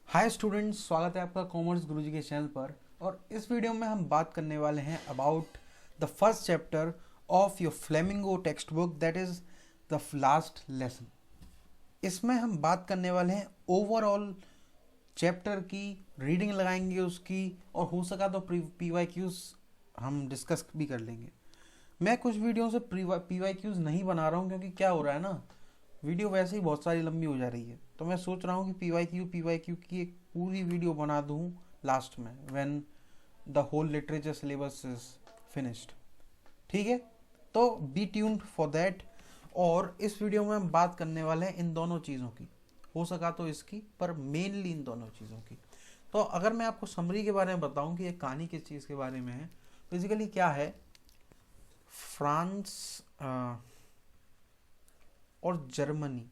Hi students, स्वागत है आपका कॉमर्स गुरुजी के चैनल पर। और इस वीडियो में हम बात करने वाले हैं about the first chapter of your flamingo text book, that is the last lesson. इसमें हम बात करने वाले हैं ओवरऑल चैप्टर की, रीडिंग लगाएंगे उसकी, और हो सका तो पीवाईक्यूज हम डिस्कस भी कर लेंगे। मैं कुछ वीडियो से पीवाईक्यूज नहीं बना रहा हूँ क्योंकि क्या हो रहा है ना, वीडियो वैसे ही बहुत सारी लंबी हो जा रही है, तो मैं सोच रहा हूँ कि पीवाईक्यू की एक पूरी वीडियो बना दूँ लास्ट में, when the whole literature syllabus is finished. ठीक है, तो बी ट्यून्ड फॉर दैट। और इस वीडियो में हम बात करने वाले हैं इन दोनों चीज़ों की, हो सका तो इसकी, पर मेनली इन दोनों चीज़ों की। तो अगर मैं आपको समरी के बारे में बताऊं कि ये कहानी किस चीज़ के बारे में है, बेसिकली क्या है, फ्रांस और जर्मनी,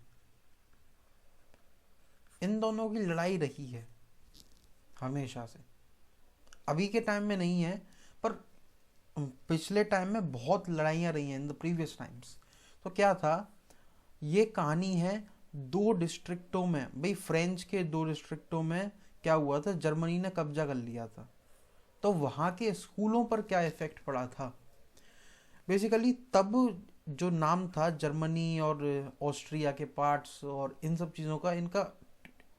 इन दोनों की लड़ाई रही है हमेशा से। अभी के टाइम में नहीं है, पर पिछले टाइम में बहुत लड़ाइयाँ रही हैं इन द प्रीवियस टाइम्स। तो क्या था, ये कहानी है दो डिस्ट्रिक्टों में, भाई फ्रेंच के दो डिस्ट्रिक्टों में क्या हुआ था, जर्मनी ने कब्जा कर लिया था। तो वहाँ के स्कूलों पर क्या इफेक्ट पड़ा था। बेसिकली तब जो नाम था जर्मनी और ऑस्ट्रिया के पार्ट्स और इन सब चीज़ों का, इनका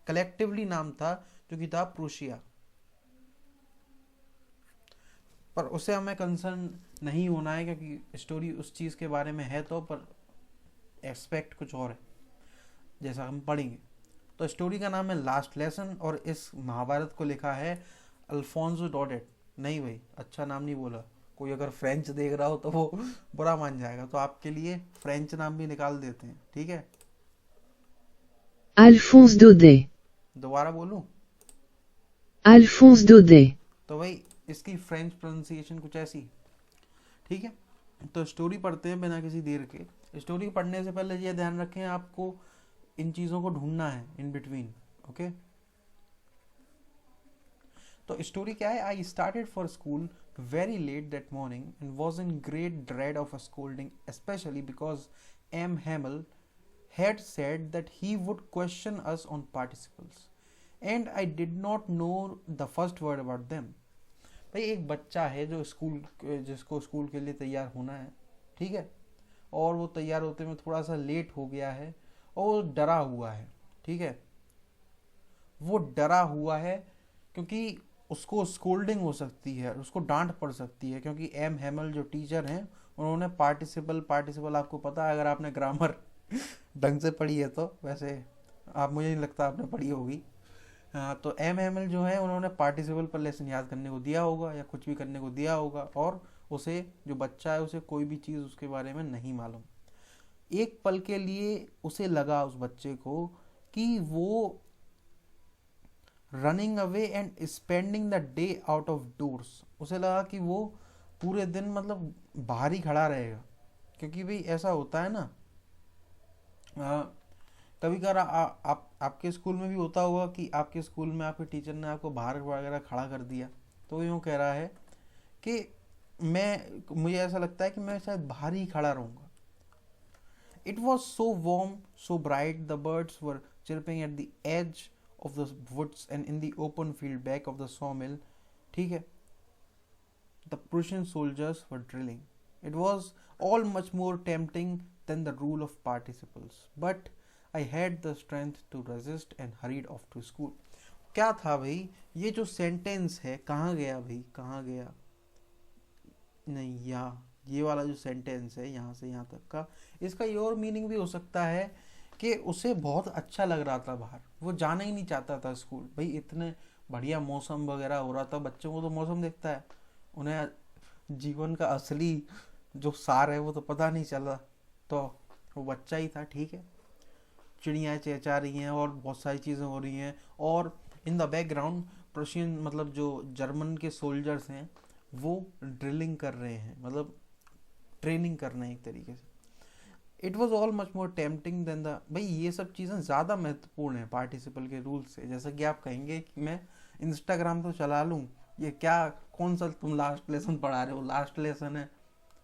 कलेक्टिवली नाम था जो कि था प्रूशिया। पर उससे हमें कंसर्न नहीं होना है क्योंकि स्टोरी उस चीज़ के बारे में है, तो पर एक्सपेक्ट कुछ और है जैसा हम पढ़ेंगे। तो स्टोरी का नाम है लास्ट लेसन, और इस महाभारत को लिखा है अल्फोंसो डॉडेट। नहीं भाई, अच्छा नाम नहीं बोला, कोई अगर फ्रेंच देख रहा हो तो वो बुरा मान जाएगा, तो आपके लिए फ्रेंच नाम भी निकाल देते हैं, ठीक है। Alphonse Daudet. दोबारा बोलूं? Alphonse Daudet. तो भाई इसकी फ्रेंच प्रोनाउंसिएशन कुछ ऐसी, ठीक है। तो स्टोरी पढ़ते हैं बिना किसी देर के। स्टोरी पढ़ने से पहले ये ध्यान रखें, आपको इन चीज़ों को ढूंढना है इन बिटवीन, ओके। तो स्टोरी क्या है, I started for school very late that morning and was in great dread of a scolding, especially because M Hamel had said that he would question us on participles and I did not know the first word about them। भाई एक बच्चा है जो जिसको school के लिए तैयार होना है, ठीक है, और वो तैयार होते में थोड़ा सा लेट हो गया है और वो डरा हुआ है, ठीक है। वो डरा हुआ है क्योंकि उसको स्कोल्डिंग हो सकती है, उसको डांट पड़ सकती है, क्योंकि एम हेमल जो टीचर हैं उन्होंने पार्टिसिपल आपको पता है अगर आपने ग्रामर ढंग से पढ़ी है तो, वैसे आप, मुझे नहीं लगता आपने पढ़ी होगी। हाँ, तो एम एम एल जो है उन्होंने पार्टिसिपल पर लेसन याद करने को दिया होगा या कुछ भी करने को दिया होगा, और उसे, जो बच्चा है, उसे कोई भी चीज़ उसके बारे में नहीं मालूम। एक पल के लिए उसे लगा, उस बच्चे को, कि वो running away and spending the day out of doors, उसे लगा कि वो पूरे दिन मतलब बाहर ही खड़ा रहेगा। क्योंकि भाई ऐसा होता है ना, कभी कभार आप आपके स्कूल में भी होता होगा कि आपके स्कूल में आपके टीचर ने आपको बाहर वगैरह खड़ा कर दिया, तो यूँ कह रहा है कि मुझे ऐसा लगता है कि मैं शायद बाहर ही खड़ा रहूँगा। It was so warm, so bright, the birds were chirping at the edge of the woods and in the open field back of the saw mill, ठीक है। The Prussian soldiers were drilling. It was all much more tempting than the rule of participles, but I had the strength to resist and hurried off to school। क्या था भाई, ये जो sentence है, कहाँ गया भाई, कहाँ गया, नहीं, यहाँ ये वाला जो सेंटेंस है यहाँ से यहाँ तक का, इसका ये और मीनिंग भी हो सकता है कि उसे बहुत अच्छा लग रहा था बाहर, वो जाना ही नहीं चाहता था स्कूल। भाई इतने बढ़िया मौसम वगैरह हो रहा था, बच्चों को तो मौसम दिखता है, उन्हें जीवन का असली जो सार है वो तो पता नहीं चला। तो वो बच्चा ही था, ठीक है। चिड़ियाँ चहचा रही हैं और बहुत सारी चीज़ें हो रही हैं, और इन द बैकग्राउंड प्रशियन, मतलब जो जर्मन के सोल्जर्स हैं, वो ड्रिलिंग कर रहे हैं, मतलब ट्रेनिंग कर रहे हैं एक तरीके से। It was all much more tempting than the, भाई ये सब चीज़ें ज़्यादा महत्वपूर्ण है पार्टिसिपल के रूल से। जैसा कि आप कहेंगे कि मैं इंस्टाग्राम तो चला लूँ, ये क्या, कौन सा तुम लास्ट लेसन पढ़ा रहे हो, लास्ट लेसन है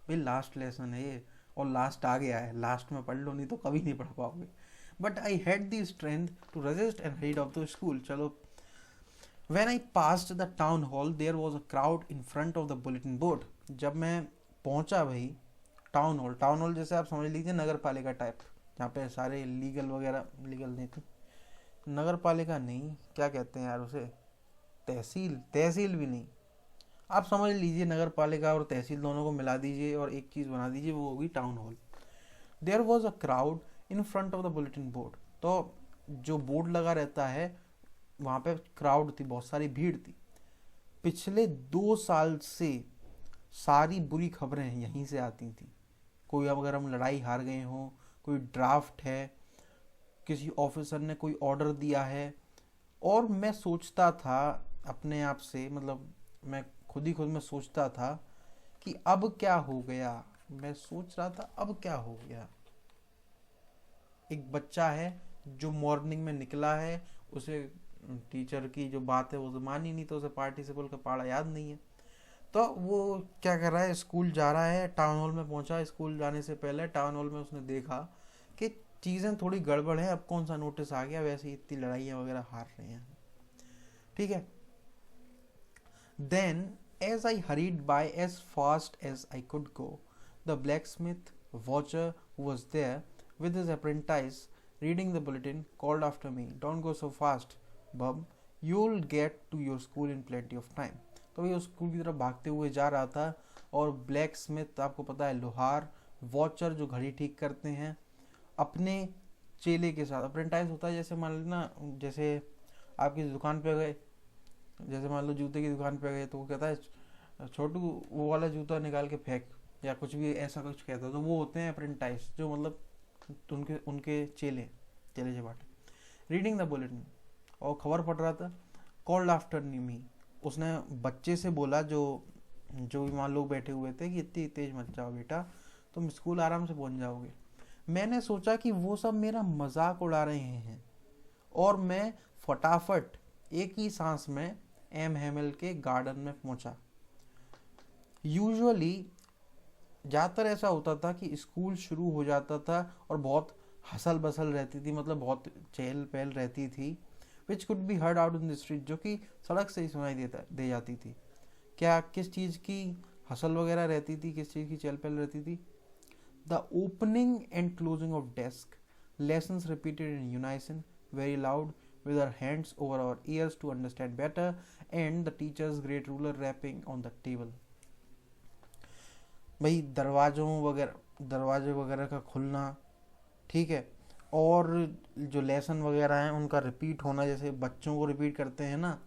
भाई, लास्ट लेसन है ये, और लास्ट आ गया है, लास्ट में पढ़ लो, नहीं तो कभी नहीं पढ़ पाओगे। But I had the strength to resist and read off the school. चलो When I passed the town hall, there was a crowd in front of the bulletin board. जब मैं पहुंचा भाई टाउन हॉल जैसे आप समझ लीजिए नगर पालिका टाइप, जहाँ पे सारे लीगल वगैरह, लीगल नहीं थी, नगर पालिका नहीं, क्या कहते हैं यार उसे, तहसील भी नहीं, आप समझ लीजिए नगर पालिका और तहसील दोनों को मिला दीजिए और एक चीज़ बना दीजिए, वो होगी town hall. There was a crowd in front of the bulletin board. तो जो बोर्ड लगा रहता है वहाँ पे क्राउड थी, बहुत सारी भीड़ थी. पिछले 2 साल से सारी बुरी खबरें यहीं से आती थी. कोई अगर हम लड़ाई हार गए हों, कोई ड्राफ्ट है, किसी ऑफिसर ने कोई ऑर्डर दिया है, और मैं सोचता था अपने आप से, मतलब मैं खुद में सोचता था कि अब क्या हो गया. मैं सोच रहा था अब क्या हो गया. एक बच्चा है जो मॉर्निंग में निकला है, उसे टीचर की जो बात है वो तो मानी नहीं, तो उसे पार्टिसिपल का पढ़ा याद नहीं है, तो वो क्या कर रहा है, स्कूल जा रहा है, टाउन हॉल में पहुंचा. स्कूल जाने से पहले टाउन हॉल में उसने देखा कि चीज़ें थोड़ी गड़बड़ है, अब कौन सा नोटिस आ गया, वैसे ही इतनी लड़ाइयाँ वगैरह हार रहे हैं. ठीक है. Then as I hurried by as fast as I could go, the blacksmith watcher who was there with his apprentice reading the bulletin called after me, "Don't go so fast, bub. You'll get to your school in plenty of time." तो ये school की तरफ भागते हुए जा रहा था, और ब्लैक स्मिथ आपको पता है लोहार, वॉचर जो घड़ी ठीक करते हैं, अपने चेले के साथ, अप्रेंटाइज होता है जैसे मान लेना, जैसे आपकी दुकान पे गए, जैसे मान लो जूते की दुकान पे गए, तो वो कहता है छोटू वो वाला जूता निकाल के फेंक, या कुछ भी ऐसा कुछ कहता है, तो वो होते हैं अप्रेंटाइज, जो मतलब उनके उनके चेले चपाटे. रीडिंग द बुलेटिन, और खबर पढ़ रहा था. कॉल्ड आफ्टर मी, उसने बच्चे से बोला जो जो मान लोग बैठे हुए थे कि इतनी तेज मत जाओ बेटा, तुम स्कूल आराम से पहुंच जाओगे. मैंने सोचा कि वो सब मेरा मजाक उड़ा रहे हैं, और मैं फटाफट एक ही सांस में एम हेमल के गार्डन में पहुंचा. यूजुअली ज़्यादातर ऐसा होता था कि स्कूल शुरू हो जाता था और बहुत हसल बसल रहती थी, मतलब बहुत चहल पहल रहती थी, which could be heard out in the street, जो कि सड़क से ही सुनाई दे जाती थी. क्या किस चीज़ की हसल वगैरह रहती थी, किस चीज़ की चहल पहल रहती थी? The opening and closing of desk, lessons repeated in unison, very loud, with our hands over our ears to understand better, and the teacher's great ruler rapping on the table. भाई दरवाजे वगैरह का खुलना, ठीक है, और जो लेसन वगैरह हैं उनका रिपीट होना, जैसे बच्चों को रिपीट करते हैं ना,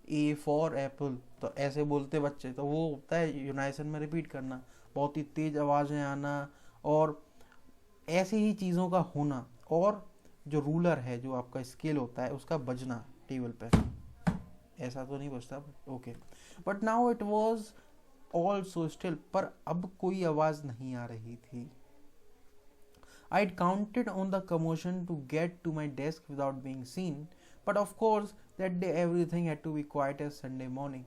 ए फॉर एप्पल, तो ऐसे बोलते बच्चे, तो वो होता है यूनाइसन में रिपीट करना, बहुत ही तेज आवाज़ें आना, और ऐसी ही चीज़ों का होना, और जो रूलर है, जो आपका स्केल होता है, उसका बजना टेबल पे, ऐसा तो नहीं बजता, okay. But now it was all so still, पर अब कोई आवाज़ नहीं आ रही थी. I'd counted on the commotion to get to my desk without being seen, but of course that day everything had to be quiet as Sunday morning.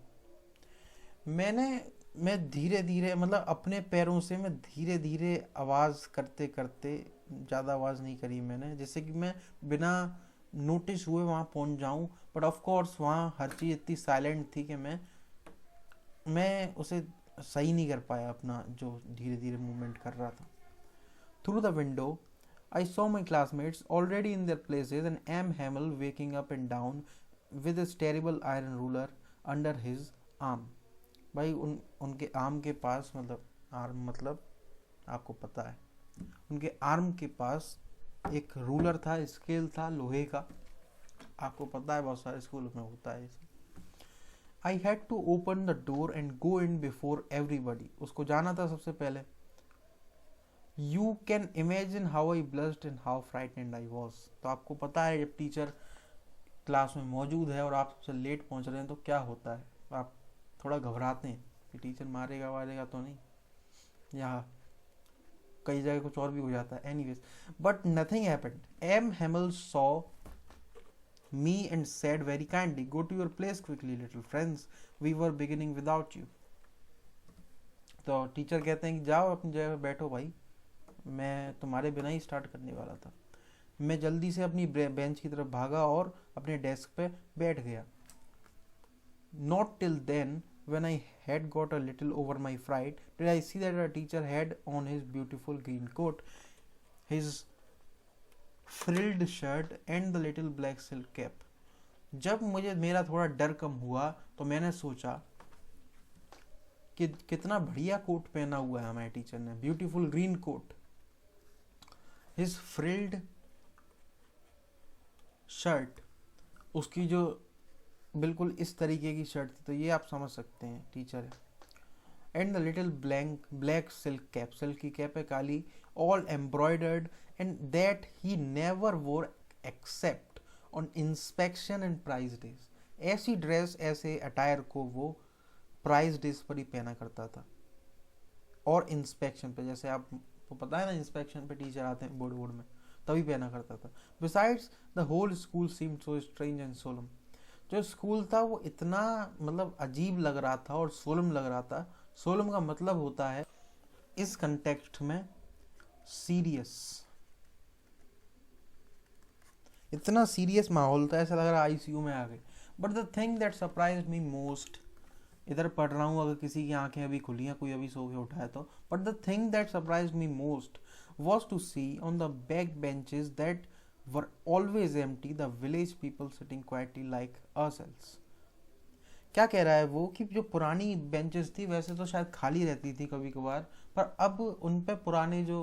मैं धीरे धीरे, मतलब अपने पैरों से मैं धीरे धीरे आवाज़ करते करते, ज़्यादा आवाज़ नहीं करी मैंने, जिससे कि मैं बिना नोटिस हुए वहाँ पहुँच जाऊँ, बट ऑफ कोर्स वहाँ हर चीज़ इतनी साइलेंट थी कि मैं उसे सही नहीं कर पाया, अपना जो धीरे धीरे मूवमेंट कर रहा था. Through the window, I saw my classmates already in their places, and M. Hamel waking up and down with his terrible iron ruler under his arm. भाई उनके आर्म के पास, मतलब आर्म मतलब आपको पता है, उनके आर्म के पास एक रूलर था, स्केल था लोहे का, आपको पता है बहुत सारे स्कूल में होता है. I had to open the door and go in before everybody. उसको जाना था सबसे पहले. You can imagine how I blushed and how frightened I was. तो आपको पता है जब टीचर क्लास में मौजूद है और आप सबसे लेट पहुंच रहे हैं तो क्या होता है, आप थोड़ा घबराते हैं कि टीचर मारेगा तो नहीं, या कई जगह कुछ और भी हो जाता है. Anyways, but nothing happened. M Hamel saw me and said very kindly, "Go to your place quickly, little friends. We were beginning without you." तो टीचर कहते हैं कि जाओ अपनी जगह पे बैठो भाई, मैं तुम्हारे बिना ही स्टार्ट करने वाला था. मैं जल्दी से अपनी बेंच की तरफ भागा और अपने डेस्क पे बैठ गया. Not till then, when I had got a little over my fright, did I see that our teacher had on his beautiful green coat, his frilled shirt and the little black silk cap. जब मुझे मेरा थोड़ा डर कम हुआ तो मैंने सोचा कि कितना बढ़िया कोट पहना हुआ है हमारे टीचर ने, beautiful green coat, his frilled shirt, उसकी जो बिल्कुल इस तरीके की शर्ट थी, तो ये आप समझ सकते हैं टीचर है, and the little black silk cap, silk की कैप है काली, all embroidered, and that he never wore except on inspection and prize days. ऐसी ड्रेस, ऐसे अटायर को वो प्राइज डेज पर ही पहना करता था, और इंस्पेक्शन पे, जैसे आपको पता है ना इंस्पेक्शन पे टीचर आते हैं बोर्ड में, तभी पहना करता था। Besides the whole school seemed so strange and solemn. जो स्कूल था वो इतना मतलब अजीब लग रहा था और सोलम लग रहा था। सोलम का मतलब होता है इस कंटेक्स्ट में सीरियस, इतना सीरियस माहौल था, ऐसा लग रहा आईसीयू में आ गए। But the thing that surprised me most, इधर पढ़ रहा हूँ, अगर किसी की आंखें अभी खुली हैं, कोई अभी सो के उठा है तो, but the thing that surprised me most was to see on the back benches that were always empty the village people sitting quietly like ourselves। क्या कह रहा है वो कि जो पुरानी बेंचेस थी वैसे तो शायद खाली रहती थी कभी कभार, पर अब उन पे पुराने जो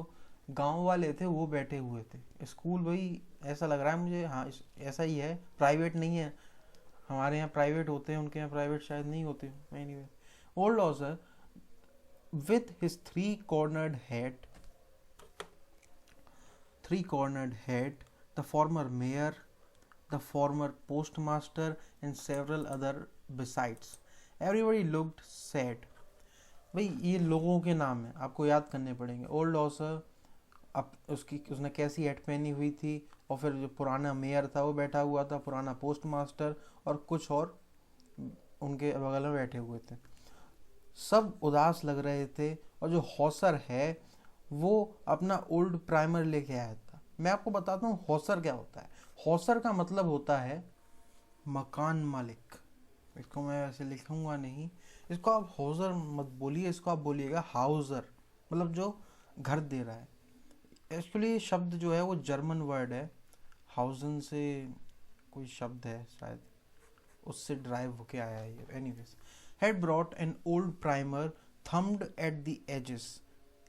गांव वाले थे वो बैठे हुए थे। स्कूल भाई ऐसा लग रहा है मुझे, हाँ ऐसा ही है, प्राइवेट नहीं है। हमारे यहाँ प्राइवेट होते हैं, उनके यहाँ प्राइवेट शायद नहीं होते। Anyway, old Hauser with his three-cornered head, the former mayor, the former postmaster, and several other besides. Everybody looked sad। भाई ये लोगों के नाम है, आपको याद करने पड़ेंगे। ओल्ड ऑसर, अब उसने कैसी हैट पहनी हुई थी, और फिर जो पुराना मेयर था वो बैठा हुआ था, पुराना पोस्ट मास्टर, और कुछ और उनके बगल में बैठे हुए थे। सब उदास लग रहे थे, और जो हौसर है वो अपना ओल्ड प्राइमर लेके आया था। मैं आपको बताता हूँ हौसर क्या होता है। हौसर का मतलब होता है मकान मालिक। इसको मैं वैसे लिखूंगा नहीं, इसको आप हौसर मत बोलिए, इसको आप बोलिएगा हाउसर, मतलब जो घर दे रहा है। एक्चुअली ये शब्द जो है वो जर्मन वर्ड है, हाउसन से कोई शब्द है शायद, उससे ड्राइव होके आया है ये। Anyways, had brought an old primer thumbed at the edges,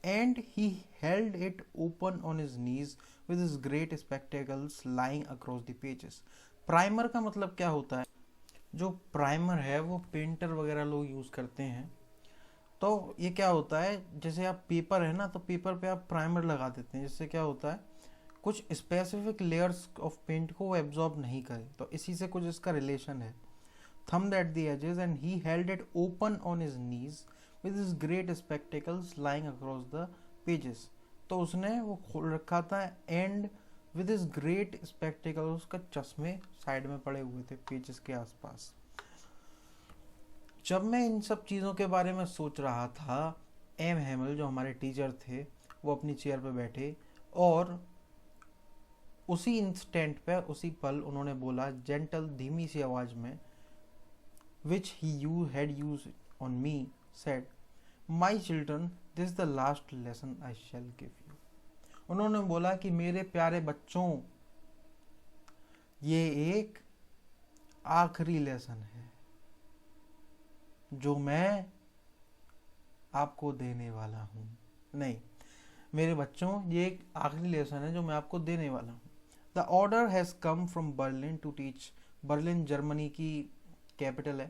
and he held it open on his knees with his great spectacles lying across the pages। Primer का मतलब क्या होता है? जो प्राइमर है वो पेंटर वगैरह लोग यूज़ करते हैं। तो ये क्या होता है, जैसे आप पेपर है ना, तो पेपर पे आप प्राइमर लगा देते हैं, जिससे क्या होता है कुछ स्पेसिफिक लेयर्स ऑफ पेंट को वो एब्जॉर्ब नहीं करे, तो इसी से कुछ इसका रिलेशन है। Thumbed at the edges, and he held it open on his knees with his great spectacles lying across the pages। तो उसने वो खोल रखा था, and with his great spectacles, उसका चश्मे साइड में पड़े हुए थे पेजेस के आसपास। जब मैं इन सब चीज़ों के बारे में सोच रहा था, एम हेमल जो हमारे टीचर थे वो अपनी चेयर पर बैठे, और उसी इंस्टेंट पे, उसी पल उन्होंने बोला जेंटल, धीमी सी आवाज़ में, which he had used on me, said, "My children, this is the last lesson I shall give you." उन्होंने बोला कि मेरे प्यारे बच्चों, ये एक आखिरी लेसन है जो मैं आपको देने वाला हूँ। नहीं, मेरे बच्चों, ये एक आखिरी लेसन है जो मैं आपको देने वाला हूँ। The order has come from Berlin to teach. Berlin Germany की कैपिटल है,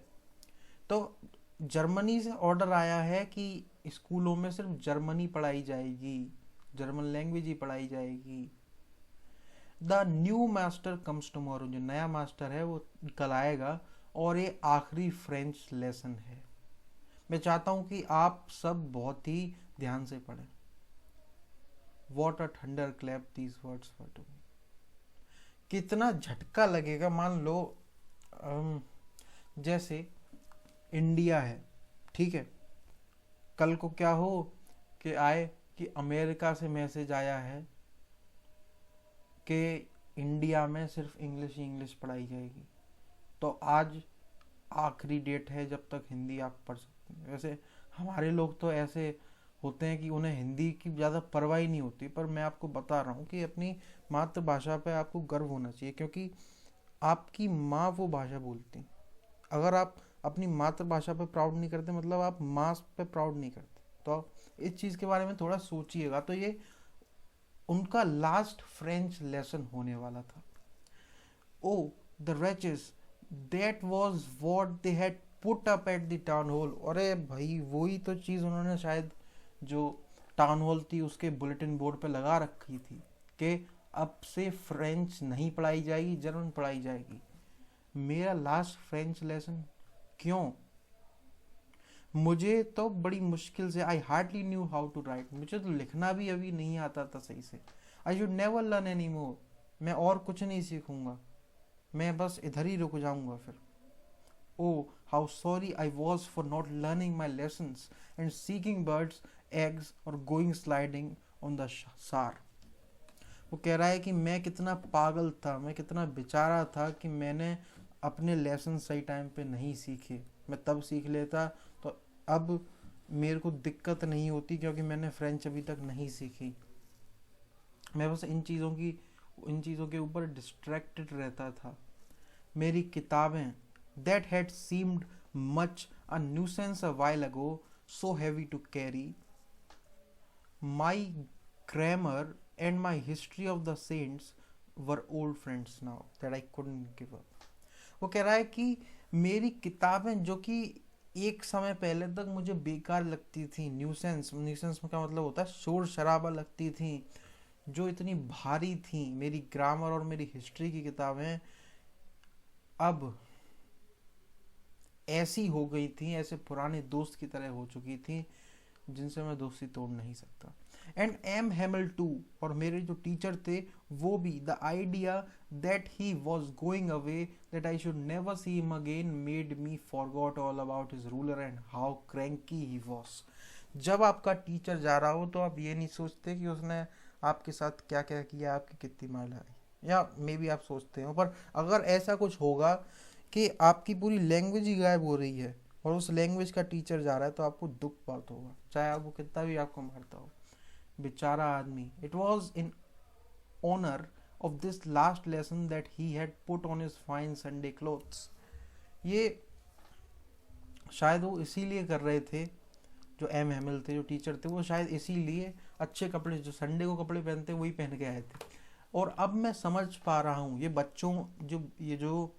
तो जर्मनी से ऑर्डर आया है कि स्कूलों में सिर्फ जर्मनी पढ़ाई जाएगी, जर्मन लैंग्वेज ही पढ़ाई जाएगी। The new master comes tomorrow. जो नया मास्टर है वो कल आएगा, और ये आखिरी फ्रेंच लेसन है। मैं चाहता हूँ कि आप सब बहुत ही ध्यान से पढ़ें। What a thunderclap these words were to me. कितना झटका लगेगा, मान लो जैसे इंडिया है, ठीक है, कल को क्या हो कि आए कि अमेरिका से मैसेज आया है कि इंडिया में सिर्फ इंग्लिश ही इंग्लिश पढ़ाई जाएगी। तो आज आखिरी डेट है जब तक हिंदी आप पढ़ सकते हैं। वैसे हमारे लोग तो ऐसे होते हैं कि उन्हें हिंदी की ज़्यादा परवाह ही नहीं होती, पर मैं आपको बता रहा हूँ कि अपनी मातृभाषा पे आपको गर्व होना चाहिए, क्योंकि आपकी माँ वो भाषा बोलती। अगर आप अपनी मातृभाषा पे प्राउड नहीं करते, मतलब आप माँ पे प्राउड नहीं करते। तो इस चीज़ के बारे में थोड़ा सोचिएगा। तो ये उनका लास्ट फ्रेंच लेसन होने वाला था। ओ the wretches, that was what they had put up at the town hall। अरे भाई वही तो चीज़ उन्होंने शायद जो टाउन हॉल थी उसके बुलेटिन बोर्ड पे लगा रखी थी कि अब से फ्रेंच नहीं पढ़ाई जाएगी, जर्मन पढ़ाई जाएगी। मेरा लास्ट फ्रेंच लेसन क्यों? मुझे तो बड़ी मुश्किल से, I hardly knew how to write, मुझे तो लिखना भी अभी नहीं आता था सही से। I should never learn any more, मैं और कुछ नहीं सीखूंगा, मैं बस इधर ही रुक जाऊंगा फिर। Oh how sorry I was for not learning my lessons and seeking birds eggs or going sliding on the Saar. वो कह रहा है कि मैं कितना पागल था, मैं कितना बेचारा था कि मैंने अपने लेसन सही टाइम पे नहीं सीखे। मैं तब सीख लेता तो अब मेरे को दिक्कत नहीं होती, क्योंकि मैंने फ्रेंच अभी तक नहीं सीखी। मैं बस इन चीज़ों के ऊपर डिस्ट्रैक्टेड रहता था। मेरी किताबें, that had seemed much a nuisance a while ago, so heavy to carry, my grammar and my history of the saints were old friends now that I couldn't give up। वो कह रहा है कि मेरी किताबें जो कि एक समय पहले तक मुझे बेकार लगती थी, न्यूसेंस में क्या मतलब होता है, शोर शराबा लगती थी, जो इतनी भारी थी, मेरी ग्रामर और मेरी हिस्ट्री की किताबें अब ऐसी हो गई थी, ऐसे पुराने दोस्त की तरह हो चुकी थी जिनसे मैं दोस्ती तोड़ नहीं सकता। एंड एम हेमल टू, और मेरे जो टीचर थे वो भी, the idea that he was going away, that I should never see him again, made me forgot all about his ruler and how cranky he was. जब आपका टीचर जा रहा हो तो आप ये नहीं सोचते कि उसने आपके साथ क्या क्या किया, आपकी कितनी मार लाई, या मे बी आप सोचते हो, पर अगर ऐसा कुछ होगा कि आपकी पूरी लैंग्वेज ही गायब हो रही है और उस लैंग्वेज का टीचर जा रहा है, तो आपको दुख बहुत होगा, चाहे आप वो कितना भी आपको मारता हो। बेचारा आदमी। It was in honour of this last lesson that he had put on his fine Sunday clothes. ये शायद वो इसीलिए कर रहे थे, जो एम हेमिल थे, जो टीचर थे, वो शायद इसीलिए अच्छे कपड़े, जो संडे को कपड़े पहनते वही पहन के आए थे। और अब मैं समझ पा रहा हूँ ये बच्चों, जो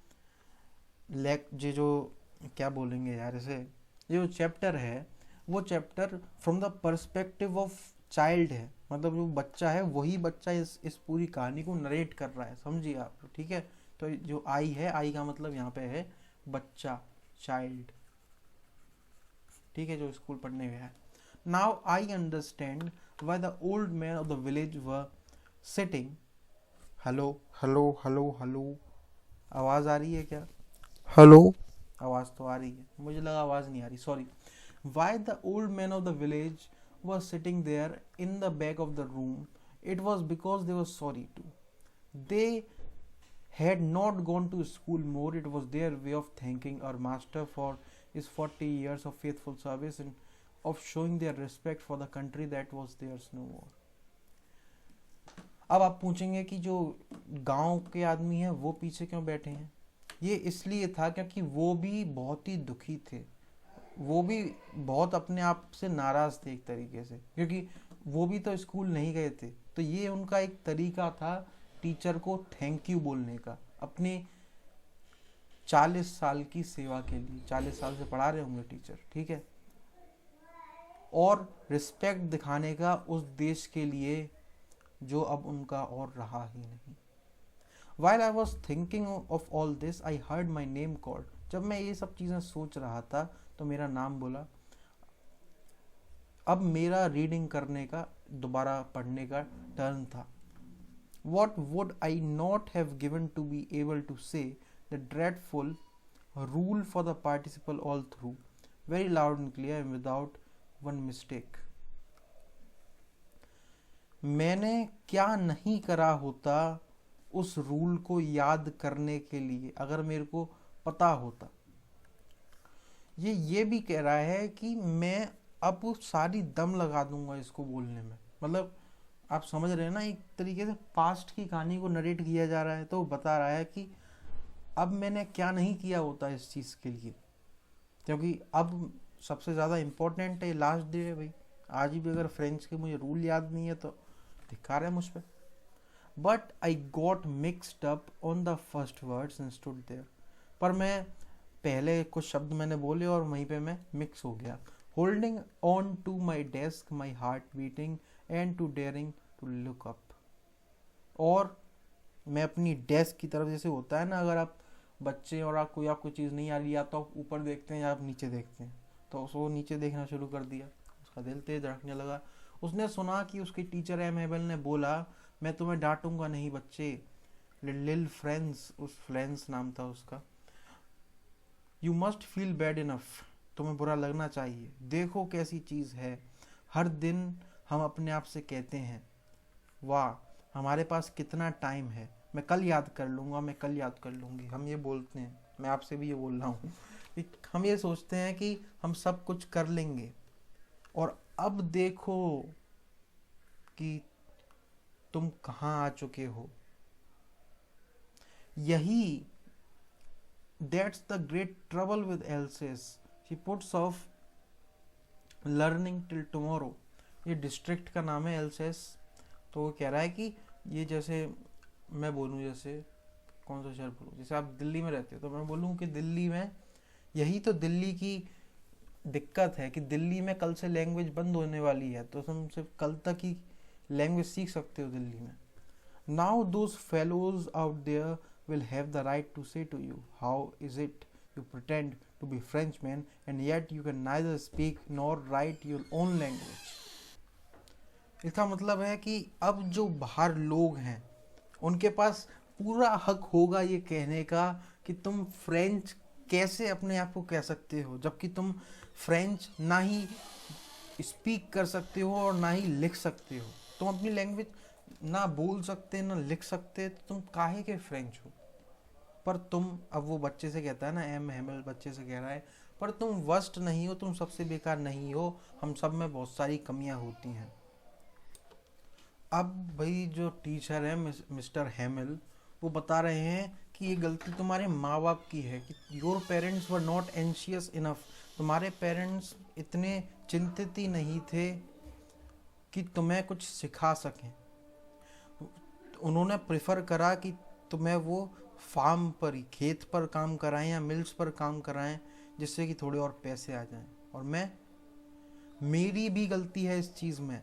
क्या बोलेंगे यार इसे, ये जो चैप्टर है वो chapter from the perspective of child है। मतलब जो बच्चा है वही बच्चा इस पूरी कहानी को नरेट कर रहा है, समझिए आप, ठीक है। तो जो आई है, आई का मतलब यहाँ पे है बच्चा, चाइल्ड, ठीक है, जो स्कूल पढ़ने गया है। Now I understand why the old man of the village were sitting. Hello hello hello hello, आवाज़ आ रही है क्या? हेलो, आवाज़ तो आ रही है, मुझे लगा आवाज़ नहीं आ रही, sorry. Why the old man of the village was sitting there in the back of the room, it was because they was sorry to, they had not gone to school more, it was their way of thanking our master for his 40 years of faithful service and of showing their respect for the country that was theirs no more। अब आप पूछेंगे कि जो गांव के आदमी हैं वो पीछे क्यों बैठे हैं? ये इसलिए था क्योंकि वो भी बहुत ही दुखी थे, वो भी बहुत अपने आप से नाराज थे एक तरीके से, क्योंकि वो भी तो स्कूल नहीं गए थे। तो ये उनका एक तरीका था टीचर को थैंक यू बोलने का, अपने 40 साल की सेवा के लिए। 40 साल से पढ़ा रहे होंगे टीचर, ठीक है, और रिस्पेक्ट दिखाने का उस देश के लिए जो अब उनका और रहा ही नहीं। While I was thinking of all this, I heard my name called। जब मैं ये सब चीज़ें सोच रहा था तो मेरा नाम बोला। अब मेरा रीडिंग करने का, दोबारा पढ़ने का टर्न था। What would I not have given to be able to say the dreadful rule for the participle all through, very loud and clear and without one mistake। मैंने क्या नहीं करा होता उस रूल को याद करने के लिए, अगर मेरे को पता होता। ये भी कह रहा है कि मैं अब सारी दम लगा दूंगा इसको बोलने में। मतलब आप समझ रहे हैं ना, एक तरीके से पास्ट की कहानी को नरेट किया जा रहा है, तो वो बता रहा है कि अब मैंने क्या नहीं किया होता इस चीज़ के लिए, क्योंकि अब सबसे ज़्यादा इम्पोर्टेंट है लास्ट डे है भाई। आज भी अगर फ्रेंच के मुझे रूल याद नहीं है तो धिक्कार है मुझ पर। But I got mixed up on the first words and stood there. पर मैं पहले कुछ शब्द मैंने बोले और वहीं पे मैं मिक्स हो गया। Holding on to my desk, my heart beating and too daring to look up. और मैं अपनी डेस्क की तरफ, जैसे होता है ना अगर आप बच्चे और आपको चीज़ नहीं आ रही, या तो आप ऊपर देखते हैं या आप नीचे देखते हैं, तो उसको नीचे देखना शुरू कर दिया। उसका दिल तेज धड़कने लगा। उसने सुना कि उसके टीचर एम हेबल ने बोला, मैं तुम्हें डांटूंगा नहीं बच्चे, लिल फ्रेंड्स, उस फ्रेंड्स नाम था उसका, you must feel bad enough, तुम्हें बुरा लगना चाहिए। देखो कैसी चीज़ है, हर दिन हम अपने आप से कहते हैं वाह हमारे पास कितना टाइम है, मैं कल याद कर लूँगा, मैं कल याद कर लूँगी। हम ये बोलते हैं, मैं आपसे भी ये बोल रहा हूँ कि हम ये सोचते हैं कि हम सब कुछ कर लेंगे, और अब देखो कि तुम कहाँ आ चुके हो। यही that's the great trouble with else's, she puts of learning till tomorrow. ये डिस्ट्रिक्ट का नाम है एल्सेस। तो वो कह रहा है कि ये जैसे मैं बोलूँ, जैसे कौन सा शहर बोलूँ, जैसे आप दिल्ली में रहते हो तो मैं बोलूँ कि दिल्ली में, यही तो दिल्ली की दिक्कत है कि दिल्ली में कल से लैंग्वेज बंद होने वाली है, तो तुम सिर्फ कल तक ही लैंग्वेज सीख सकते हो दिल्ली में। Now those fellows out there will have the right to say to you, how is it you pretend to be Frenchman and yet you can neither speak nor write your own language। इसका मतलब है कि अब जो बाहर लोग हैं उनके पास पूरा हक होगा ये कहने का कि तुम फ्रेंच कैसे अपने आप को कह सकते हो, जबकि तुम फ्रेंच ना ही स्पीक कर सकते हो और ना ही लिख सकते हो। तुम अपनी लैंग्वेज ना बोल सकते ना लिख सकते, तो तुम काहे के फ्रेंच हो। पर तुम, अब वो बच्चे से कहता है ना, एम हेमल बच्चे से कह रहा है, पर तुम वर्स्ट नहीं हो, तुम सबसे बेकार नहीं हो, हम सब में बहुत सारी कमियां होती हैं। अब भाई जो टीचर है मिस्टर हेमल, वो बता रहे हैं कि ये गलती तुम्हारे माँ बाप की है, कि your parents were not anxious enough. तुम्हारे पेरेंट्स इतने चिंतित ही नहीं थे कि तुम्हें कुछ सिखा सकें। उन्होंने प्रेफर करा कि तुम्हें वो फार्म पर ही, खेत पर काम कराएं या मिल्स पर काम कराएं, जिससे कि थोड़े और पैसे आ जाएं। और मेरी भी गलती है इस चीज़ में।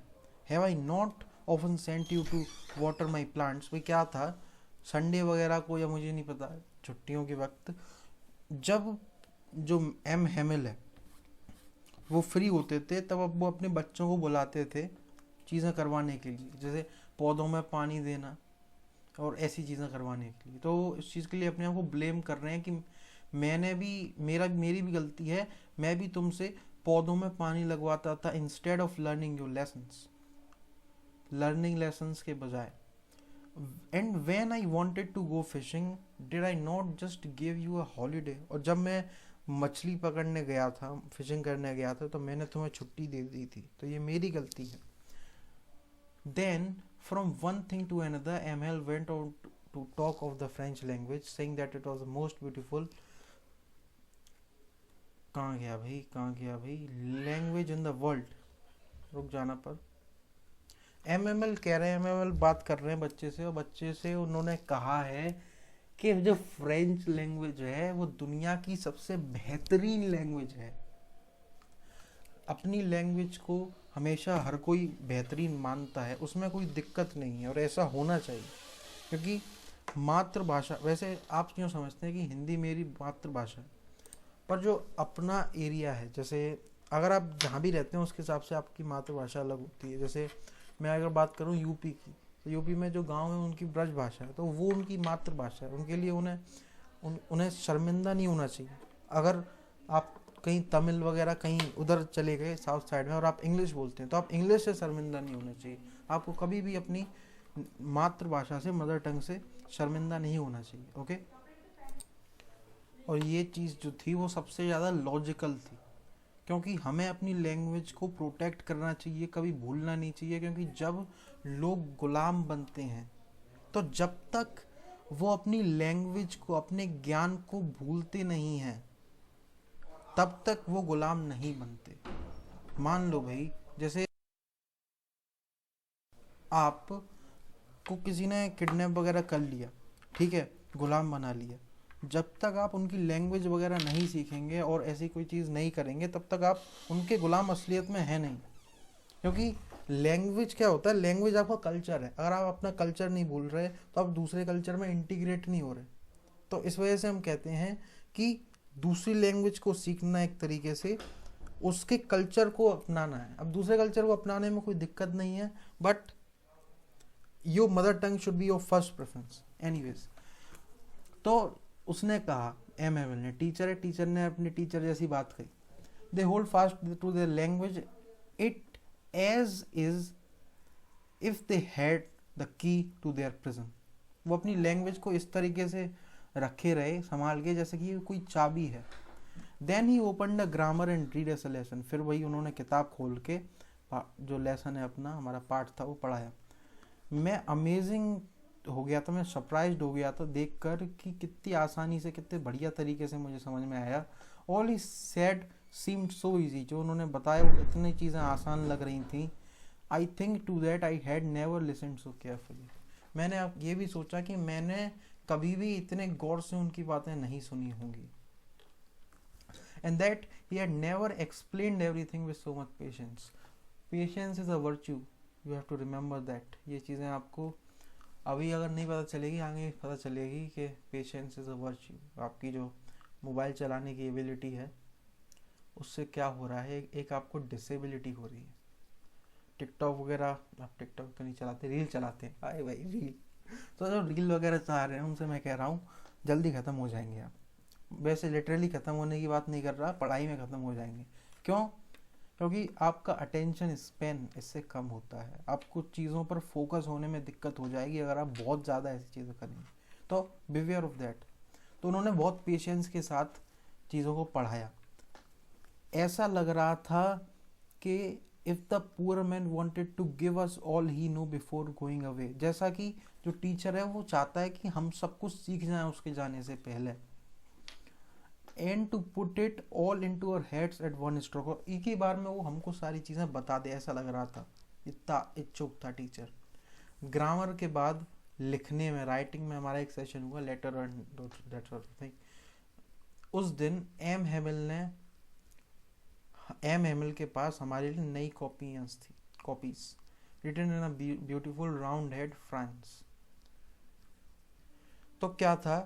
Have I not often sent you to water my plants. भाई क्या था, संडे वगैरह को, या मुझे नहीं पता, छुट्टियों के वक्त जब जो एम हेमिल है वो फ्री होते थे, तब अब वो अपने बच्चों को बुलाते थे चीज़ें करवाने के लिए, जैसे पौधों में पानी देना और ऐसी चीज़ें करवाने के लिए। तो इस चीज़ के लिए अपने आप को ब्लेम कर रहे हैं कि मेरी भी गलती है, मैं भी तुमसे पौधों में पानी लगवाता था instead of learning your lessons, learning lessons के बजाय। And when I wanted to go fishing did I not just give you a holiday. और जब मैं मछली पकड़ने गया था, फिशिंग करने गया था, तो मैंने तुम्हें छुट्टी दे दी थी, तो ये मेरी गलती है। Then from one thing to another, ML went on to talk of the French language, saying that it was the most beautiful, कहाँ गया भाई, लैंग्वेज इन द वर्ल्ड। रुक जाना पर MML कह रहे हैं, MML बात कर रहे हैं बच्चे से, और बच्चे से उन्होंने कहा है कि जो फ्रेंच लैंग्वेज है वो दुनिया की सबसे बेहतरीन लैंग्वेज है। अपनी लैंग्वेज को हमेशा हर कोई बेहतरीन मानता है, उसमें कोई दिक्कत नहीं है, और ऐसा होना चाहिए, क्योंकि मातृभाषा, वैसे आप क्यों समझते हैं कि हिंदी मेरी मातृभाषा है, पर जो अपना एरिया है, जैसे अगर आप जहाँ भी रहते हैं उसके हिसाब से आपकी मातृभाषा अलग होती है। जैसे मैं अगर बात करूँ यूपी की, तो यूपी में जो गांव है उनकी ब्रज भाषा है, तो वो उनकी मातृभाषा है, उनके लिए उन्हें शर्मिंदा नहीं होना चाहिए। अगर आप कहीं तमिल वगैरह कहीं उधर चले गए साउथ साइड में और आप इंग्लिश बोलते हैं, तो आप इंग्लिश से शर्मिंदा नहीं होना चाहिए। आपको कभी भी अपनी मातृभाषा से, मदर टंग से शर्मिंदा नहीं होना चाहिए। ओके, और ये चीज़ जो थी वो सबसे ज़्यादा लॉजिकल थी, क्योंकि हमें अपनी लैंग्वेज को प्रोटेक्ट करना चाहिए, कभी भूलना नहीं चाहिए, क्योंकि जब लोग गुलाम बनते हैं तो जब तक वो अपनी लैंग्वेज को, अपने ज्ञान को भूलते नहीं हैं, तब तक वो गुलाम नहीं बनते। मान लो भाई, जैसे आप को किसी ने किडनैप वगैरह कर लिया, ठीक है, गुलाम बना लिया, जब तक आप उनकी लैंग्वेज वगैरह नहीं सीखेंगे और ऐसी कोई चीज़ नहीं करेंगे, तब तक आप उनके गुलाम असलियत में हैं नहीं। क्योंकि लैंग्वेज क्या होता है, लैंग्वेज आपका कल्चर है। अगर आप अपना कल्चर नहीं भूल रहे तो आप दूसरे कल्चर में इंटीग्रेट नहीं हो रहे। तो इस वजह से हम कहते हैं कि दूसरी लैंग्वेज को सीखना एक तरीके से उसके कल्चर को अपनाना है। अब दूसरे कल्चर को अपनाने में कोई दिक्कत नहीं है, but your mother tongue should be your first preference anyways. तो उसने कहा, एम एवल ने, टीचर है, टीचर ने अपने टीचर जैसी बात कही, they hold fast to their language it as is if they had the key to their prison. वो अपनी लैंग्वेज को इस तरीके से रखे रहे संभाल के जैसे कि कोई चाबी है। Then he open the grammar and read us a lesson. फिर वही उन्होंने किताब खोल के जो लेसन है अपना, हमारा पाठ था, वो पढ़ाया। मैं अमेजिंग हो गया था, मैं सरप्राइज्ड हो गया था देख कर कि कितनी आसानी से, कितने बढ़िया तरीके से मुझे समझ में आया। All he said seemed so easy. जो उन्होंने बताया वो इतनी चीज़ें आसान लग रही थी। I think too that I had never listened so carefully. मैंने अब ये भी सोचा कि मैंने कभी भी इतने गौर से उनकी बातें नहीं सुनी होंगी। And that he had never explained everything with so much patience. Patience is a virtue, you have to remember that. ये चीज़ें आपको अभी अगर नहीं पता चलेगी, आगे पता चलेगी कि पेशेंस इज़ अ वर्च्यू। आपकी जो मोबाइल चलाने की एबिलिटी है उससे क्या हो रहा है, एक आपको डिसेबिलिटी हो रही है। टिकटॉक वगैरह, आप टिकटॉक तो नहीं चलाते, रील चलाते हैं। आए भाई रील, तो जो रील वगैरह चला रहे हैं उनसे मैं कह रहा हूँ जल्दी ख़त्म हो जाएंगे आप। वैसे लिटरली ख़त्म होने की बात नहीं कर रहा, पढ़ाई में ख़त्म हो जाएंगे। क्यों? क्योंकि आपका अटेंशन स्पेन इससे कम होता है। आप कुछ चीज़ों पर फोकस होने में दिक्कत हो जाएगी अगर आप बहुत ज़्यादा ऐसी चीज़ें करेंगे, तो बिवेयर ऑफ दैट। तो उन्होंने बहुत पेशेंस के साथ चीज़ों को पढ़ाया। ऐसा लग रहा था कि if the poor man wanted to give us all he know before going away. जैसा कि जो टीचर है वो चाहता है कि हम सब कुछ सीख जाएं उसके जाने से पहले। And to put it all into our heads at one stroke. और एक ही बार में वो हमको सारी चीज़ें बता दे, ऐसा लग रहा था। इतना इच्छुक था टीचर। ग्रामर के बाद लिखने में, राइटिंग में हमारा एक सेशन हुआ, letter and that sort of thing. उस दिन एम हेमिल के पास हमारे लिए नई copies written in a beautiful round head France. तो क्या था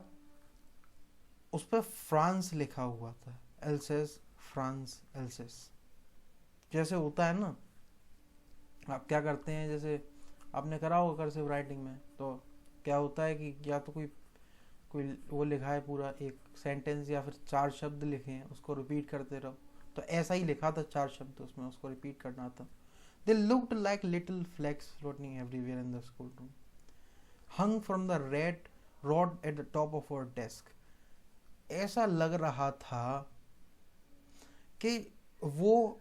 उस पर? फ्रांस लिखा हुआ था, एल्सेस फ्रांस एल्सेस। जैसे होता है ना, आप क्या करते हैं, जैसे आपने करा होगा कर्सिव राइटिंग में, तो क्या होता है कि या तो कोई कोई वो लिखा है पूरा एक सेंटेंस, या फिर 4 शब्द लिखे हैं, उसको रिपीट करते रहो। तो ऐसा ही लिखा था 4 शब्द, उसमें उसको रिपीट करना था। They looked like little flags floating everywhere in the school room, hung from the red rod at the top of our desk. ऐसा लग रहा था कि वो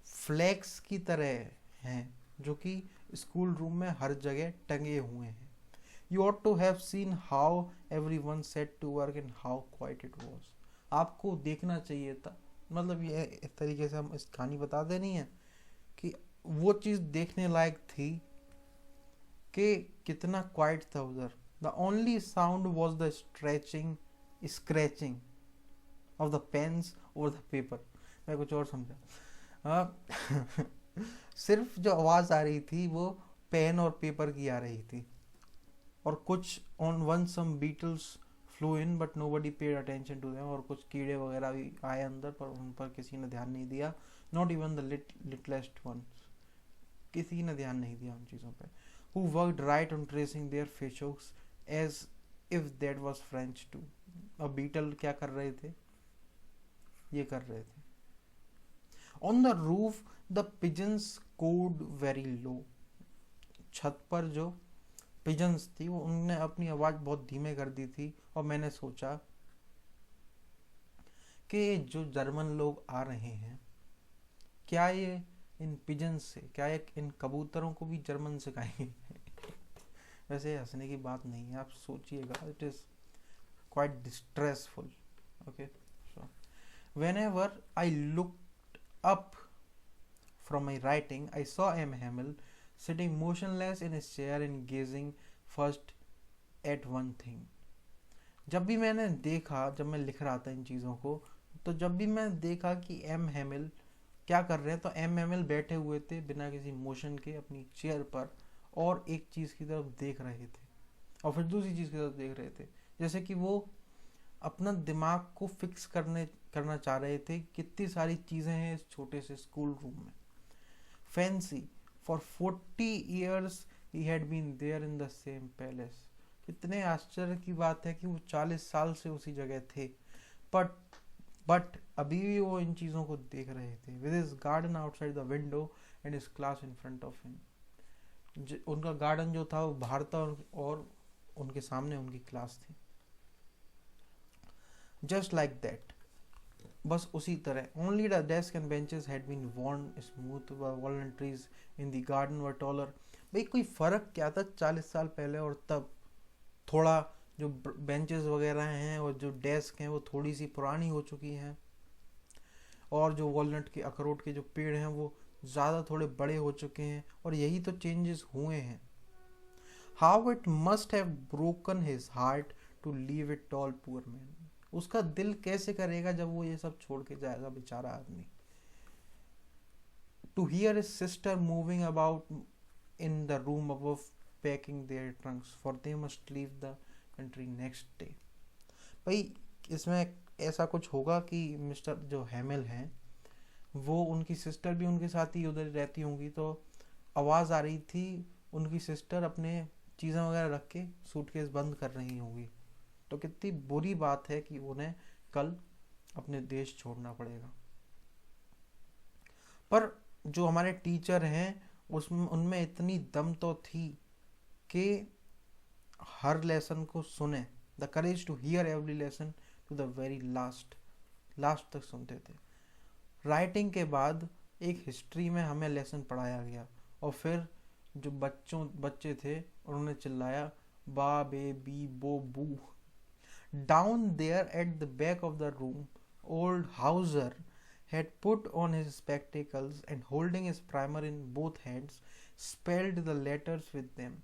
फ्लैग्स की तरह हैं जो कि स्कूल रूम में हर जगह टंगे हुए हैं। You ought to have seen how everyone set to work and how quiet it was. आपको देखना चाहिए था। मतलब ये इस तरीके से हम इस कहानी बताते नहीं है कि वो चीज़ देखने लायक थी कि कितना क्वाइट था उधर। The only sound was the scratching of the pens over the paper. मैं कुछ और समझा। सिर्फ जो आवाज़ आ रही थी वो पेन और पेपर की आ रही थी। और कुछ on one some beetles flew in but nobody paid attention to them. और कुछ कीड़े वगैरह भी आए अंदर, पर उन पर किसी ने ध्यान नहीं दिया। Not even the littlest ones, किसी ने ध्यान नहीं दिया उन चीज़ों पे। Who worked right on tracing their fishhooks as if that was French too. अब बीटल क्या कर रहे थे? ये कर रहे थे। On the roof the pigeons cooed very low. छत पर जो पिजन्स थी वो उनने अपनी आवाज़ बहुत धीमे कर दी थी। और मैंने सोचा कि जो जर्मन लोग आ रहे हैं, क्या ये इन पिजन से, क्या ये इन कबूतरों को भी जर्मन सिखाएंगे? वैसे हंसने की बात नहीं है, आप सोचिएगा, it is quite distressful. Okay, so whenever I looked up from my writing, I saw M. Hamill sitting motionless in his chair and gazing first at one thing. जब भी मैंने देखा, जब मैं लिख रहा था इन चीज़ों को, तो जब भी मैं देखा कि एम हैमिल क्या कर रहे हैं, तो एम हैमिल बैठे हुए थे बिना किसी मोशन के अपनी चेयर पर और एक चीज़ की तरफ देख रहे थे और फिर दूसरी चीज़ की तरफ देख रहे थे, जैसे कि वो अपना दिमाग को फिक्स करना चाह रहे थे. कितनी सारी चीज़ें हैं इस छोटे से स्कूल रूम में. Fancy for 40 years he had been there in the same palace. कितने आश्चर्य की बात है कि वो 40 साल से उसी जगह थे, बट अभी भी वो इन चीज़ों को देख रहे थे. With his garden outside the window and his class in front of him. उनका गार्डन जो था वो बाहर था और उनके सामने उनकी क्लास थी. जस्ट लाइक दैट, बस उसी तरह. Only the desk and benches had been worn smooth, walnut trees in the garden were taller. भाई कोई फ़र्क क्या था 40 साल पहले और तब? थोड़ा जो बेंचेस वगैरह हैं और जो डेस्क हैं वो थोड़ी सी पुरानी हो चुकी हैं, और जो वॉलनट के अखरोट के जो पेड़ हैं वो ज़्यादा थोड़े बड़े हो चुके हैं, और यही तो चेंजेस हुए हैं. How it must have broken his heart to leave it all, poor man. उसका दिल कैसे करेगा जब वो ये सब छोड़ के जाएगा बेचारा आदमी. To hear his sister moving about in the room above packing their trunks for they must leave the country next day. भाई इसमें ऐसा कुछ होगा कि मिस्टर जो हैमिल हैं वो, उनकी सिस्टर भी उनके साथ ही उधर रहती होंगी, तो आवाज़ आ रही थी उनकी सिस्टर अपने चीज़ें वगैरह रख के सूटकेस बंद कर रही होंगी. तो कितनी बुरी बात है कि उन्हें कल अपने देश छोड़ना पड़ेगा. पर जो हमारे टीचर हैं उसमें उनमें इतनी दम तो थी कि हर लेसन को सुने. The courage to hear every lesson to the very last तक सुनते थे. राइटिंग के बाद एक हिस्ट्री में हमें लेसन पढ़ाया गया, और फिर जो बच्चे थे उन्होंने चिल्लाया बा बे बी बो बू. Down there at the back of the room, old Hauser had put on his spectacles and holding his primer in both hands, spelled the letters with them.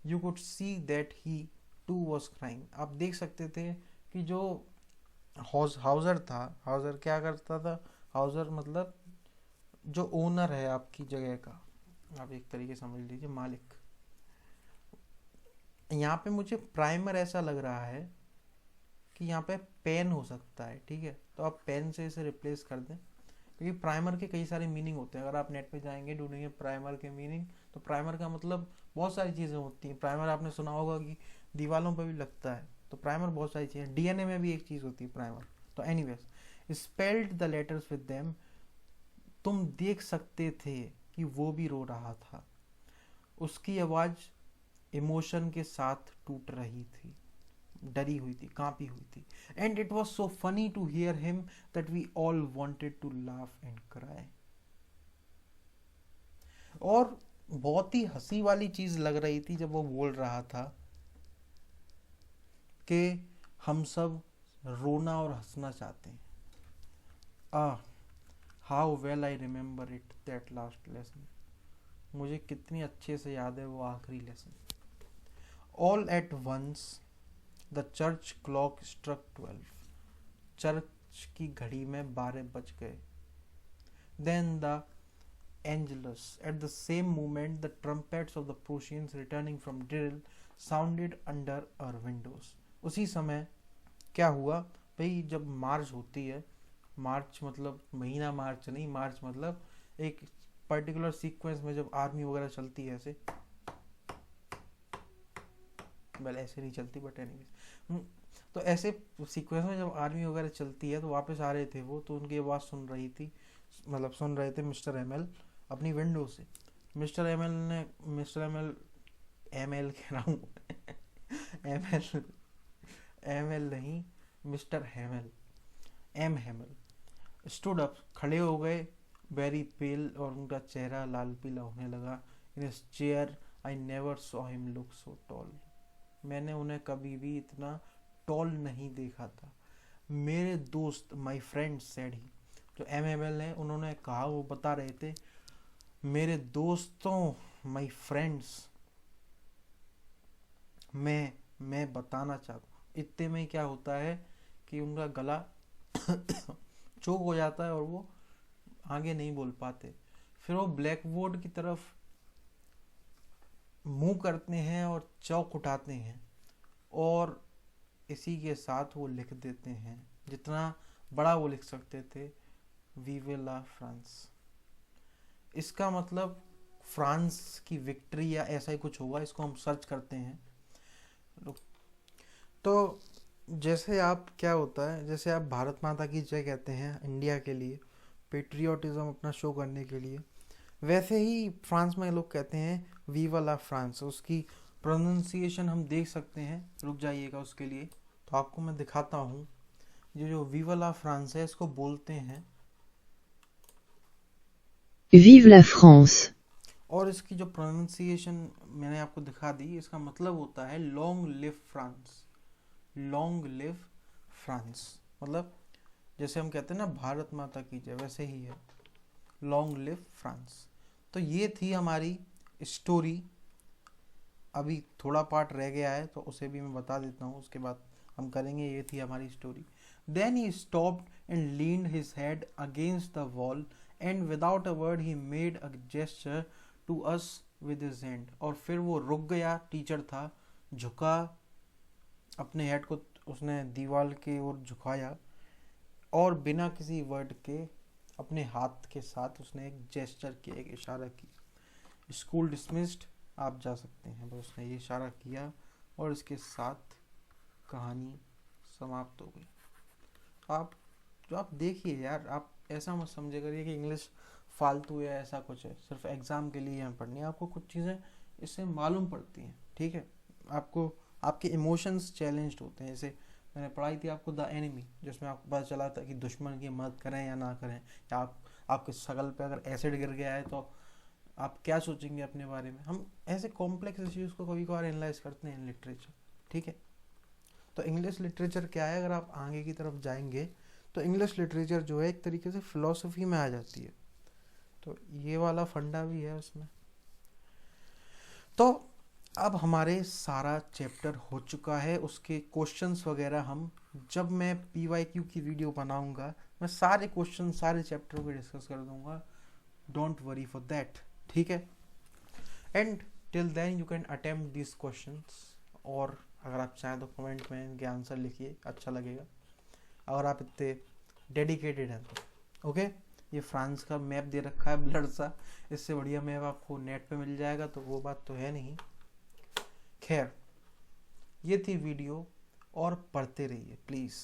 You could see that he too was crying. आप देख सकते थे कि जो Houser था, Houser क्या करता था? हाउजर मतलब जो ओनर है आपकी जगह का, आप एक तरीके समझ लीजिए मालिक. यहाँ पे मुझे प्राइमर ऐसा लग रहा है कि यहाँ पे पेन हो सकता है, ठीक है, तो आप पेन से इसे रिप्लेस कर दें, क्योंकि प्राइमर के कई सारे मीनिंग होते हैं. अगर आप नेट पे जाएंगे ढूंढेंगे प्राइमर के मीनिंग, तो प्राइमर का मतलब बहुत सारी चीज़ें होती हैं. प्राइमर आपने सुना होगा कि दीवारों पर भी लगता है, तो प्राइमर बहुत सारी चीज़ें. डीएनए में भी एक चीज़ होती है प्राइमर. तो anyways, spelled the letters with them. तुम देख सकते थे कि वो भी रो रहा था. उसकी आवाज़ इमोशन के साथ टूट रही थी, डरी हुई थी, कांपी हुई थी. And it was so funny to hear him that we all wanted to laugh and cry. और बहुत ही हंसी वाली चीज लग रही थी जब वो बोल रहा था कि हम सब रोना और हंसना चाहते हैं. How well I remember it that last lesson. मुझे कितनी अच्छे से याद है वो आखिरी lesson. All at once the church clock struck 12. चर्च की घड़ी में 12 बज गए. Then the Angelus. At the same moment, the trumpets of the Prussians returning from drill sounded under our windows. उसी समय क्या हुआ भाई, जब मार्च होती है, मार्च मतलब महीना मार्च नहीं, मार्च मतलब एक पर्टिकुलर सीक्वेंस में जब आर्मी वगैरह चलती है ऐसे, वेल ऐसे नहीं चलती बट एनीवेज, तो ऐसे सीक्वेंस में जब आर्मी वगैरह चलती है तो वापस आ रहे थे वो, तो उनकी आवाज़ सुन रहे थे मिस्टर एमएल अपनी विंडो से. मिस्टर एमएल कह रहा हूँ एमएल नहीं, mister Hamel. M हैमिल stood up, खड़े हो गए, वेरी पेल, और उनका चेहरा लाल पीला होने लगा। In his chair I never saw him look so tall, मैंने उन्हें कभी भी इतना टॉल नहीं देखा था। मेरे दोस्त, माई फ्रेंड सेड ही, जो एम हैमिल है उन्होंने कहा, वो बता रहे थे, मेरे दोस्तों, माई फ्रेंड्स, मैं बताना चाहता हूँ। इतने में क्या होता है कि उनका गला चोक हो जाता है और वो आगे नहीं बोल पाते। फिर वो ब्लैक बोर्ड की तरफ मुंह करते हैं और चौक उठाते हैं और इसी के साथ वो लिख देते हैं, जितना बड़ा वो लिख सकते थे, वीवे ला फ्रांस। इसका मतलब फ्रांस की विक्ट्री या ऐसा ही कुछ होगा, इसको हम सर्च करते हैं। तो जैसे आप, क्या होता है, जैसे आप भारत माता की जय कहते हैं इंडिया के लिए, पेट्रियोटिज्म अपना शो करने के लिए, वैसे ही फ्रांस में लोग कहते हैं वीवा ला फ्रांस। उसकी प्रोनाउंसिएशन हम देख सकते हैं, रुक जाइएगा उसके लिए, तो आपको मैं दिखाता हूँ। ये जो वीवा ला फ्रांस है, इसको बोलते हैं Vive la France. और इसकी जो प्रोनाउंसिएशन मैंने आपको दिखा दी, इसका मतलब होता है long live France. Long live France मतलब जैसे हम कहते हैं ना भारत माता की जय, वैसे ही है, लॉन्ग लिव फ्रांस। तो ये थी हमारी स्टोरी। अभी थोड़ा पार्ट रह गया है तो उसे भी मैं बता देता हूँ, उसके बाद हम करेंगे। ये थी हमारी story. Then he stopped and leaned his head against the wall and without a word he made a gesture to us with his hand. और फिर वो रुक गया, टीचर था, झुका, अपने हेड को उसने दीवार की ओर झुकाया और बिना किसी वर्ड के अपने हाथ के साथ उसने एक जेस्चर किया, एक इशारा किया। स्कूल डिसमिस्ड, आप जा सकते हैं। बस उसने ये इशारा किया और इसके साथ कहानी समाप्त हो गई। आप देखिए यार, आप ऐसा मत समझे करिए कि इंग्लिश फालतू है, ऐसा कुछ है, सिर्फ एग्ज़ाम के लिए हमें पढ़नी है। आपको कुछ चीज़ें इससे मालूम पड़ती हैं, ठीक है। आपको आपके इमोशंस चैलेंज्ड होते हैं। जैसे मैंने पढ़ाई थी आपको द एनिमी, जिसमें आपको पता चला था कि दुश्मन की मदद करें या ना करें, या आपके शक्ल पे अगर एसिड गिर गया है तो आप क्या सोचेंगे अपने बारे में। हम ऐसे कॉम्प्लेक्स इश्यूज़ को कभी कभार एनालाइज करते हैं लिटरेचर, ठीक है। तो इंग्लिश लिटरेचर क्या है, अगर आप आगे की तरफ जाएंगे तो इंग्लिश लिटरेचर जो है एक तरीके से फिलॉसफी में आ जाती है। तो ये वाला फंडा भी है उसमें। तो अब हमारे सारा चैप्टर हो चुका है। उसके क्वेश्चंस वगैरह हम, जब मैं PYQ की वीडियो बनाऊंगा, मैं सारे क्वेश्चन सारे चैप्टरों को डिस्कस कर दूंगा। डोंट वरी फॉर दैट, ठीक है। And till then you can attempt this questions. और अगर आप चाहें तो कमेंट में इनके आंसर लिखिए, अच्छा लगेगा अगर आप इतने डेडिकेटेड हैं तो। ओके, ये फ्रांस का मैप दे रखा है ब्लड सा, इससे बढ़िया मैप आपको नेट पे मिल जाएगा, तो वो बात तो है नहीं। खैर, ये थी वीडियो, और पढ़ते रहिए प्लीज़।